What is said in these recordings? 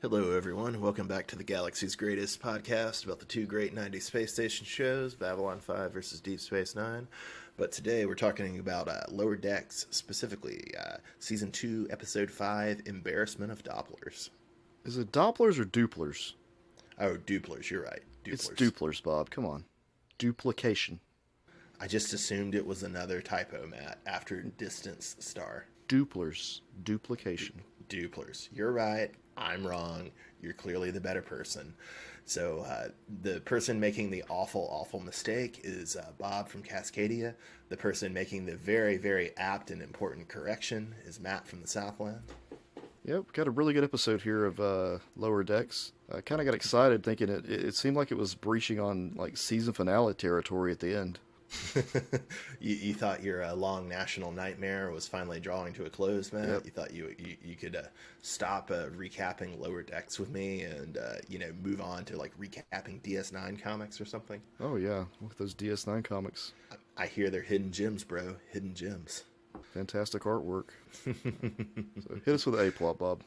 Hello, everyone. Welcome back to the Galaxy's Greatest podcast about the two great 90s space station shows, Babylon 5 versus Deep Space Nine. But today we're talking about Lower Decks, specifically Season 2, Episode 5, Embarrassment of Dooplers. Is it Dopplers or Dooplers? Oh, Dooplers, you're right. Dooplers. It's Dooplers, Bob. Come on. Duplication. I just assumed it was another typo, Matt, after distance star. Dooplers. Duplication. Dooplers. You're right. I'm wrong. You're clearly the better person. So the person making the awful mistake is Bob from Cascadia. The person making the very, very apt and important correction is Matt from the Southland. Yep, got a really good episode here of Lower Decks. I kind of got excited thinking it seemed like it was breaching on like season finale territory at the end. You thought your long national nightmare was finally drawing to a close, Matt. Yep. You thought you could stop recapping Lower Decks with me and move on to like recapping DS9 comics or something. Oh yeah, look at those DS9 comics. I hear they're hidden gems, bro. Hidden gems. Fantastic artwork. So hit us with the A-plot, Bob.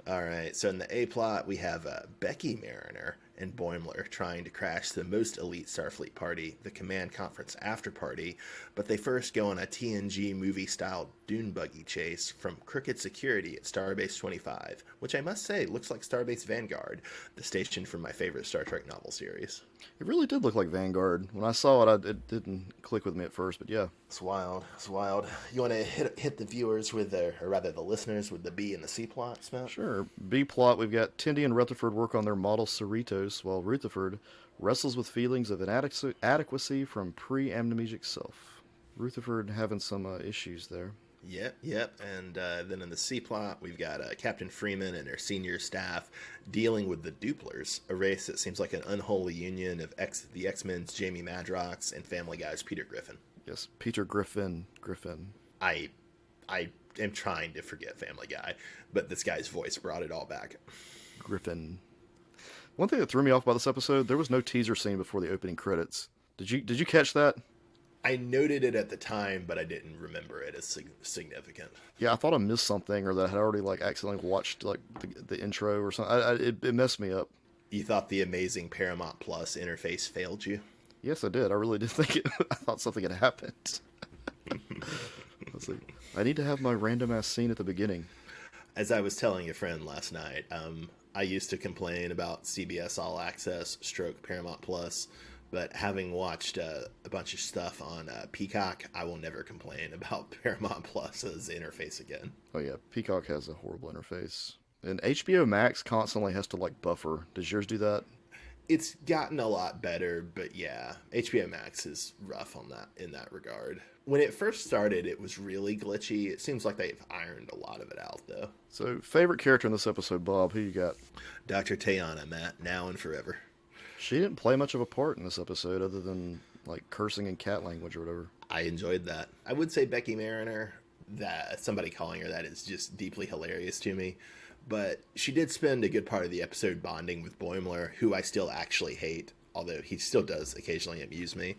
All right, so in the A-plot, we have Becky Mariner and Boimler trying to crash the most elite Starfleet party, the Command Conference After Party, but they first go on a TNG movie-style dune buggy chase from Crooked Security at Starbase 25, which I must say looks like Starbase Vanguard, the station from my favorite Star Trek novel series. It really did look like Vanguard. When I saw it, it didn't click with me at first, but yeah. It's wild. It's wild. You want to hit the viewers with or rather the listeners with the B and the C plots, Matt? Sure. B-plot, we've got Tindy and Rutherford work on their model Cerritos, while Rutherford wrestles with feelings of inadequacy from pre-amnesic self. Rutherford having some issues there. Yep. And then in the C plot, we've got Captain Freeman and her senior staff dealing with the Dooplers, a race that seems like an unholy union of the X-Men's Jamie Madrox and Family Guy's Peter Griffin. Yes, Peter Griffin. I am trying to forget Family Guy, but this guy's voice brought it all back. Griffin. One thing that threw me off about this episode, there was no teaser scene before the opening credits. Did you catch that? I noted it at the time, but I didn't remember it as significant. Yeah, I thought I missed something, or that I had already like accidentally watched like the intro or something. It messed me up. You thought the amazing Paramount Plus interface failed you? Yes, I did. I really did think it. I thought something had happened. Let's see. I need to have my random ass scene at the beginning. As I was telling a friend last night, I used to complain about CBS All Access / Paramount Plus, but having watched a bunch of stuff on Peacock, I will never complain about Paramount Plus's interface again. Oh yeah, Peacock has a horrible interface, and HBO Max constantly has to like buffer. Does yours do that? It's gotten a lot better, but yeah, HBO Max is rough on that in that regard. When it first started, it was really glitchy. It seems like they've ironed a lot of it out, though. So, favorite character in this episode, Bob? Who you got? Dr. Tayana, Matt, now and forever. She didn't play much of a part in this episode other than like cursing in cat language or whatever. I enjoyed that. I would say Becky Mariner, that somebody calling her that is just deeply hilarious to me. But she did spend a good part of the episode bonding with Boimler, who I still actually hate, although he still does occasionally amuse me.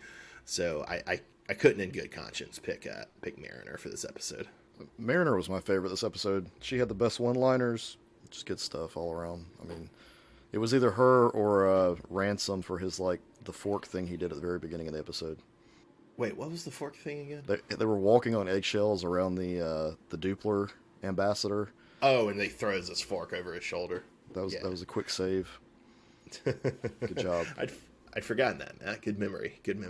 So I couldn't in good conscience pick Mariner for this episode. Mariner was my favorite this episode. She had the best one-liners, just good stuff all around. I mean, it was either her or Ransom for his like the fork thing he did at the very beginning of the episode. Wait, what was the fork thing again? They were walking on eggshells around the Doopler ambassador. Oh, and he throws his fork over his shoulder. That was a quick save. Good job. I'd forgotten that, Matt. Good memory. Good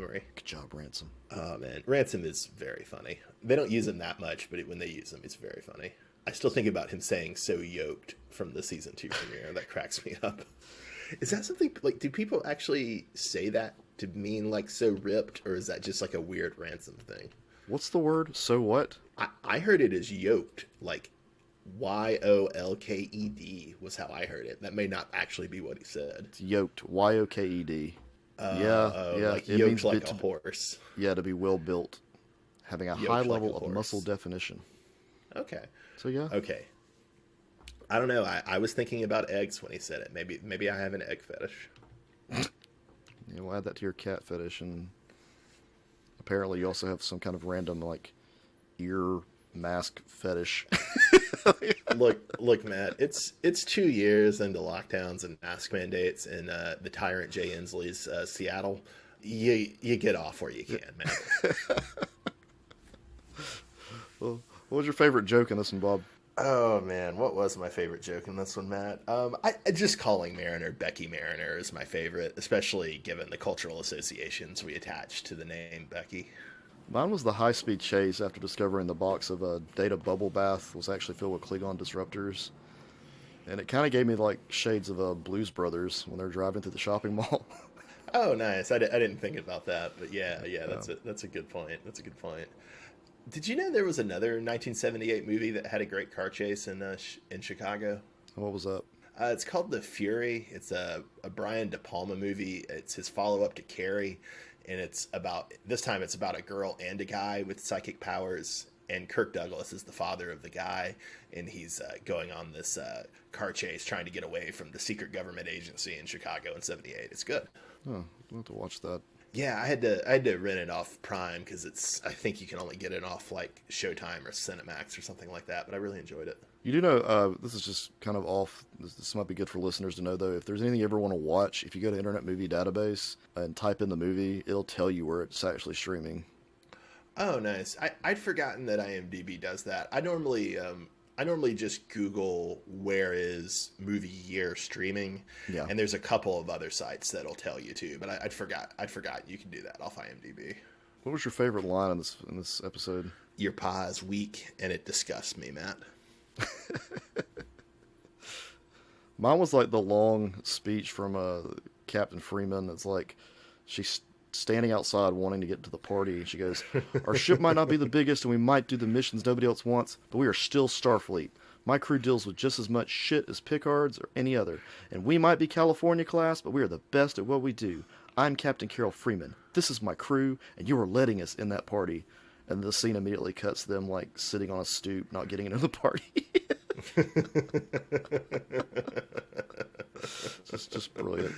job, Ransom. Oh, man. Ransom is very funny. They don't use him that much, but when they use him, it's very funny. I still think about him saying "so yoked" from the season 2 premiere. That cracks me up. Is that something, like, do people actually say that to mean, like, so ripped, or is that just, like, a weird Ransom thing? What's the word? So what? I heard it as yoked, like, YOLKED was how I heard it. That may not actually be what he said. It's yoked. YOKED. Yeah. Like it yoked means like a horse. Yeah, to be well built, having a Yoked high like level a of horse. muscle definition. Okay. So yeah. Okay. I don't know. I was thinking about eggs when he said it. Maybe I have an egg fetish. Yeah, we'll add that to your cat fetish, and apparently you also have some kind of random like ear mask fetish. Look, Matt. It's 2 years into lockdowns and mask mandates in the tyrant Jay Inslee's Seattle. You get off where you can, man. Well, what was your favorite joke in this one, Bob? Oh man, what was my favorite joke in this one, Matt? I just calling Mariner Becky Mariner is my favorite, especially given the cultural associations we attach to the name Becky. Mine was the high-speed chase after discovering the box of a Data bubble bath was actually filled with Klingon disruptors. And it kind of gave me like shades of Blues Brothers when they're driving through the shopping mall. Oh, nice. I didn't think about that, but yeah, that's a good point. That's a good point. Did you know there was another 1978 movie that had a great car chase in Chicago? What was that? It's called The Fury. It's a Brian De Palma movie. It's his follow-up to Carrie, and it's about a girl and a guy with psychic powers. And Kirk Douglas is the father of the guy, and he's going on this car chase trying to get away from the secret government agency in Chicago in '78. It's good. Oh, I'll have to watch that. Yeah, I had to rent it off Prime because I think you can only get it off like Showtime or Cinemax or something like that. But I really enjoyed it. You do know, this is just kind of off. This might be good for listeners to know, though. If there's anything you ever want to watch, if you go to Internet Movie Database and type in the movie, it'll tell you where it's actually streaming. Oh, nice. I'd forgotten that IMDb does that. I normally just Google where is movie year streaming, Yeah. and there's a couple of other sites that'll tell you too. But I'd forgot you can do that off IMDb. What was your favorite line in this episode? Your pa is weak, and it disgusts me, Matt. Mine was like the long speech from Captain Freeman. It's like she's standing outside wanting to get to the party, and she goes, "Our ship might not be the biggest, and we might do the missions nobody else wants, but we are still Starfleet. My crew deals with just as much shit as Picard's or any other, and we might be California class, but we are the best at what we do. I'm Captain Carol Freeman. This is my crew, and you are letting us in that party." And the scene immediately cuts to them like sitting on a stoop, not getting into the party. just brilliant.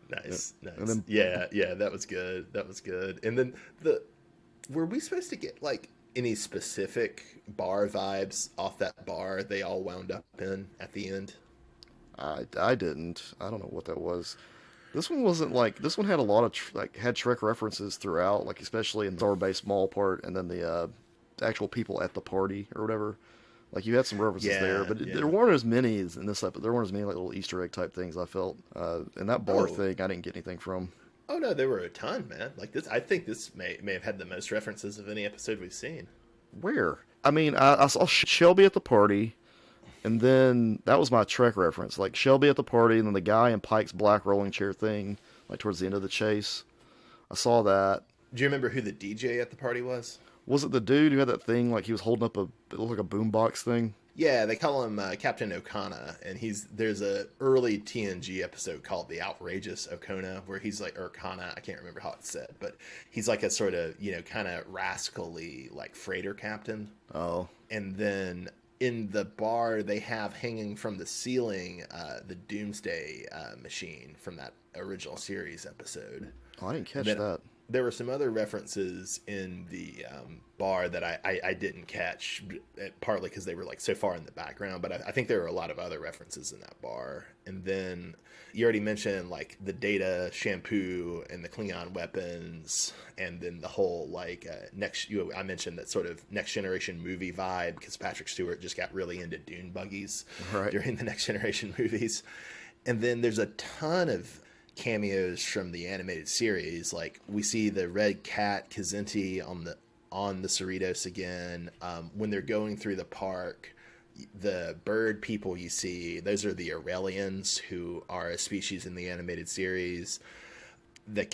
Nice. And then, Yeah, that was good. And then were we supposed to get like any specific bar vibes off that bar they all wound up in at the end? I didn't. I don't know what that was. This one wasn't like, this one had a lot of had Trek references throughout, like especially in the Starbase Mall part, and then the actual people at the party or whatever. Like you had some references there, but there weren't as many as in this episode. There weren't as many like little Easter egg type things I felt. And that bar thing, I didn't get anything from. Oh no, there were a ton, man. Like this, I think this may have had the most references of any episode we've seen. Where? I mean, I saw Shelby at the party, and then that was my Trek reference. Like Shelby at the party, and then the guy in Pike's black rolling chair thing, like towards the end of the chase. I saw that. Do you remember who the DJ at the party was? Was it the dude who had that thing, like he was holding up it looked like a boombox thing? Yeah, they call him Captain Okana, and there's a early TNG episode called The Outrageous Okona, where he's like, or Kana, I can't remember how it's said, but he's like a sort of, kind of rascally, like freighter captain. Oh. And then in the bar, they have hanging from the ceiling the Doomsday machine from that original series episode. Oh, I didn't catch that. There were some other references in the bar that I didn't catch, partly because they were like so far in the background, but I think there were a lot of other references in that bar. And then you already mentioned like the Data shampoo and the Klingon weapons, and then the whole like I mentioned that sort of Next Generation movie vibe because Patrick Stewart just got really into dune buggies during the Next Generation movies. And then there's a ton of cameos from the animated series. Like we see the red cat Kazenti on the Cerritos again. When they're going through the park, the bird people you see, those are the Aurelians, who are a species in the animated series. That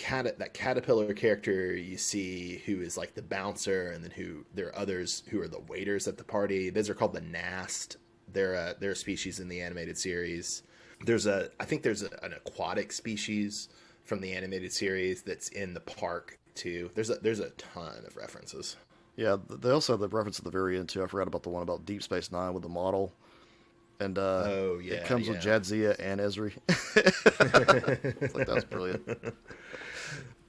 caterpillar character you see, who is like the bouncer, and then there are others who are the waiters at the party. Those are called the Nast. They're a species in the animated series. I think there's an aquatic species from the animated series that's in the park too. There's a ton of references. Yeah, they also have the reference at the very end too. I forgot about the one about Deep Space Nine with the model. And it comes with Jadzia and Ezri. It's like, that's brilliant.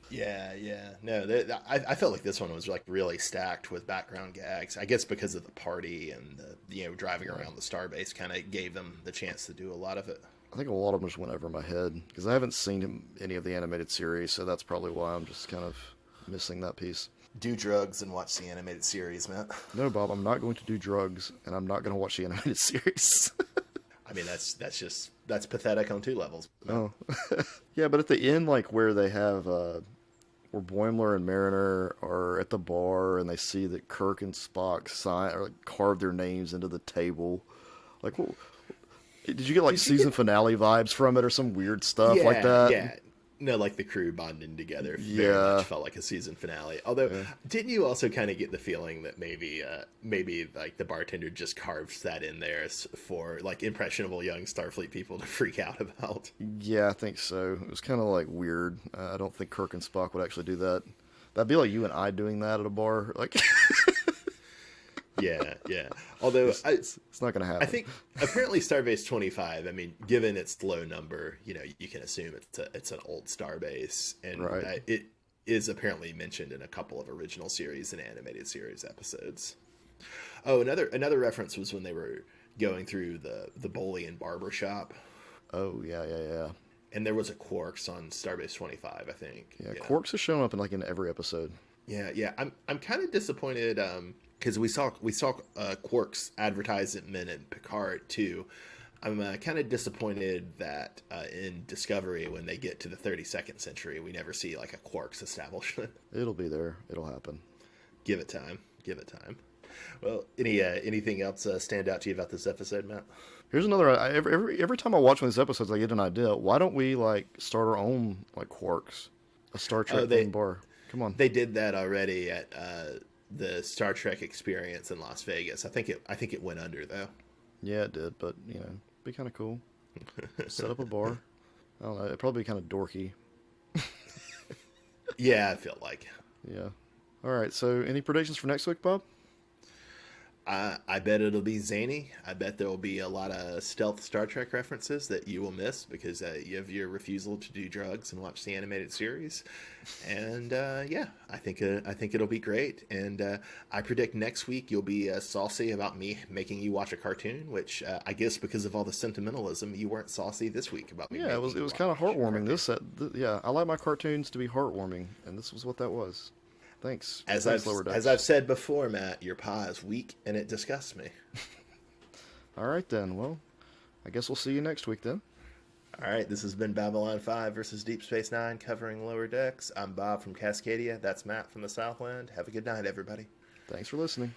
Yeah. No, I felt like this one was like really stacked with background gags. I guess because of the party and the driving around the starbase kind of gave them the chance to do a lot of it. I think a lot of them just went over my head because I haven't seen any of the animated series, so that's probably why I'm just kind of missing that piece. Do drugs and watch the animated series, Matt. No, Bob, I'm not going to do drugs, and I'm not going to watch the animated series. I mean, that's pathetic on two levels. Oh, yeah, but at the end, like where they have where Boimler and Mariner are at the bar, and they see that Kirk and Spock sign or like, carve their names into the table. Like, did you get like season finale vibes from it, or some weird stuff like that? Yeah. No, like the crew bonding together very Yeah. much felt like a season finale. Although, didn't you also kind of get the feeling that maybe like the bartender just carves that in there for like impressionable young Starfleet people to freak out about? Yeah, I think so. It was kind of like weird. I don't think Kirk and Spock would actually do that. That'd be like you and I doing that at a bar. Like, Yeah. Although it's not going to happen. I think apparently Starbase 25. I mean, given its low number, you can assume it's an old starbase, and Right. it is apparently mentioned in a couple of original series and animated series episodes. Oh, another reference was when they were going through the Bolian barber shop, Oh yeah. and there was a Quarks on Starbase 25. I think. Yeah, Quarks has shown up in like in every episode. Yeah. I'm kind of disappointed because we saw Quark's advertisement in Picard too. I'm kind of disappointed that in Discovery, when they get to the 32nd century, we never see like a Quark's establishment. It'll be there. It'll happen. Give it time. Well, anything else stand out to you about this episode, Matt? Here's another. Every time I watch one of these episodes, I get an idea. Why don't we like start our own like Quarks, a Star Trek themed bar? Come on. They did that already at the Star Trek Experience in Las Vegas. I think it went under though. Yeah, it did, but be kind of cool. Set up a bar. I don't know. It'd probably be kind of dorky. Yeah, I feel like. Yeah. All right. So, any predictions for next week, Bob? I bet it'll be zany. I bet there will be a lot of stealth Star Trek references that you will miss because you have your refusal to do drugs and watch the animated series. And I think it'll be great. And I predict next week you'll be saucy about me making you watch a cartoon, which I guess because of all the sentimentalism, you weren't saucy this week about me. Yeah, it was kind of heartwarming. Yeah, I like my cartoons to be heartwarming, and this was what that was. Thanks. As Thanks, Lower Decks. as I've said before, Matt, your paw is weak and it disgusts me. All right then. Well, I guess we'll see you next week then. All right, this has been Babylon 5 versus Deep Space Nine covering Lower Decks. I'm Bob from Cascadia. That's Matt from the Southland. Have a good night, everybody. Thanks for listening.